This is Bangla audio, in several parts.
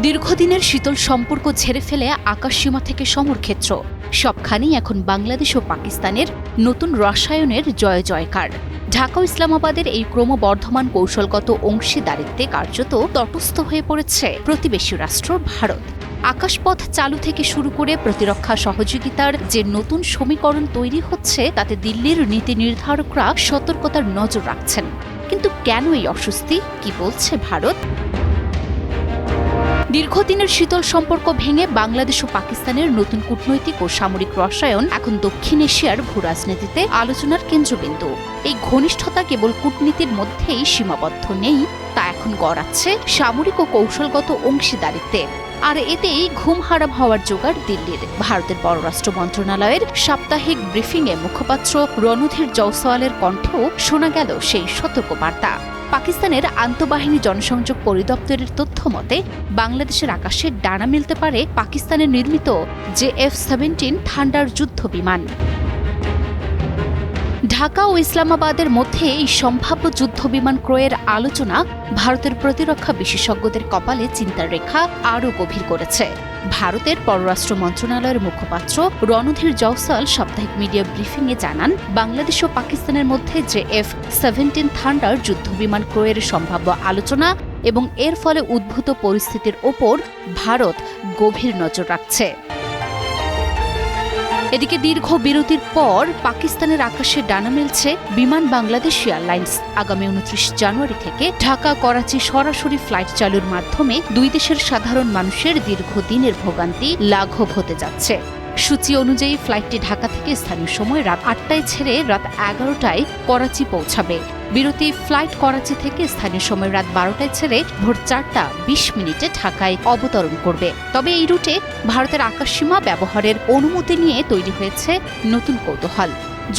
দীর্ঘদিনের শীতল সম্পর্ক ঝেড়ে ফেলে আকাশসীমা থেকে সমরক্ষেত্র সবখানেই এখন বাংলাদেশ ও পাকিস্তানের নতুন রসায়নের জয় জয়কার। ঢাকা ও ইসলামাবাদের এই ক্রমবর্ধমান কৌশলগত অংশীদারিত্বে কার্যত তটস্থ হয়ে পড়েছে প্রতিবেশী রাষ্ট্র ভারত। আকাশপথ চালু থেকে শুরু করে প্রতিরক্ষা সহযোগিতার যে নতুন সমীকরণ তৈরি হচ্ছে তাতে দিল্লির নীতি নির্ধারকরা সতর্কতার নজর রাখছেন। কিন্তু কেন এই অস্বস্তি? কি বলছে ভারত? দীর্ঘদিনের শীতল সম্পর্ক ভেঙে বাংলাদেশ ও পাকিস্তানের নতুন কূটনৈতিক ও সামরিক রসায়ন এখন দক্ষিণ এশিয়ার ভূরাজনীতিতে আলোচনার কেন্দ্রবিন্দু। এই ঘনিষ্ঠতা কেবল কূটনীতির মধ্যেই সীমাবদ্ধ নেই, তা এখন গড়াচ্ছে সামরিক ও কৌশলগত অংশীদারিত্বে। আর এতেই ঘুম হারাম হওয়ার জোগাড় দিল্লির। ভারতের পররাষ্ট্র মন্ত্রণালয়ের সাপ্তাহিক ব্রিফিংয়ে মুখপাত্র রণধীর জয়সওয়ালের কণ্ঠেও শোনা গেল সেই সতর্কবার্তা। পাকিস্তানের আন্তঃবাহিনী জনসংযোগ পরিদপ্তরের তথ্য মতে বাংলাদেশের আকাশে ডানা মেলতে পারে পাকিস্তানের নির্মিত F-17 থান্ডার যুদ্ধ বিমান। ঢাকা ও ইসলামাবাদের মধ্যে এই সম্ভাব্য যুদ্ধ বিমান ক্রয়ের আলোচনা ভারতের প্রতিরক্ষা বিশেষজ্ঞদের কপালে চিন্তার রেখা আরও গভীর করেছে। ভারতের পররাষ্ট্র মন্ত্রণালয়ের মুখপাত্র রণধীর জয়সওয়াল সাপ্তাহিক মিডিয়া ব্রিফিংয়ে জানান, বাংলাদেশ ও পাকিস্তানের মধ্যে F-17 থান্ডার যুদ্ধ বিমান ক্রয়ের সম্ভাব্য আলোচনা এবং এর ফলে উদ্ভূত পরিস্থিতির ওপর ভারত গভীর নজর রাখছে। এদিকে দীর্ঘ বিরতির পর পাকিস্তানের আকাশে ডানা মেলছে বিমান বাংলাদেশ এয়ারলাইন্স। আগামী 29 জানুয়ারি থেকে ঢাকা করাচি সরাসরি ফ্লাইট চালুর মাধ্যমে দুই দেশের সাধারণ মানুষের দীর্ঘদিনের ভোগান্তি লাঘব হতে যাচ্ছে। সূচি অনুযায়ী ফ্লাইটটি ঢাকা থেকে স্থানীয় সময় রাত 8টায় ছেড়ে রাত 11টায় করাচি পৌঁছাবে। বিরতি ফ্লাইট করাচি থেকে স্থানীয় সময় রাত 12টায় ছেড়ে ভোর 4টা 20 ঢাকায় অবতরণ করবে। তবে এই রুটে ভারতের আকাশসীমা ব্যবহারের অনুমতি নিয়ে তৈরি হয়েছে নতুন কৌতূহল।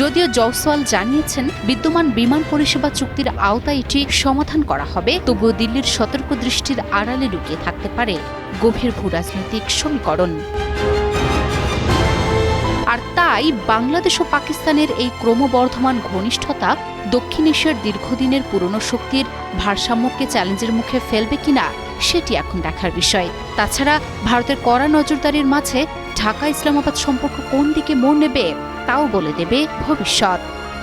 যদিও জয়সওয়াল জানিয়েছেন বিদ্যমান বিমান পরিষেবা চুক্তির আওতায় এটি সমাধান করা হবে, তবুও দিল্লির সতর্ক দৃষ্টির আড়ালে লুকিয়ে থাকতে পারে গভীর ভূরাজনৈতিক সমীকরণ। আর তাই বাংলাদেশ ও পাকিস্তানের এই ক্রমবর্ধমান ঘনিষ্ঠতা দক্ষিণ এশিয়ার দীর্ঘদিনের পুরনো শক্তির ভারসাম্যকে চ্যালেঞ্জের মুখে ফেলবে কিনা সেটি এখন দেখার বিষয়। তাছাড়া ভারতের কড়া নজরদারির মাঝে ঢাকা ইসলামাবাদ সম্পর্ক কোন দিকে মোড় নেবে তাও বলে দেবে ভবিষ্যৎ।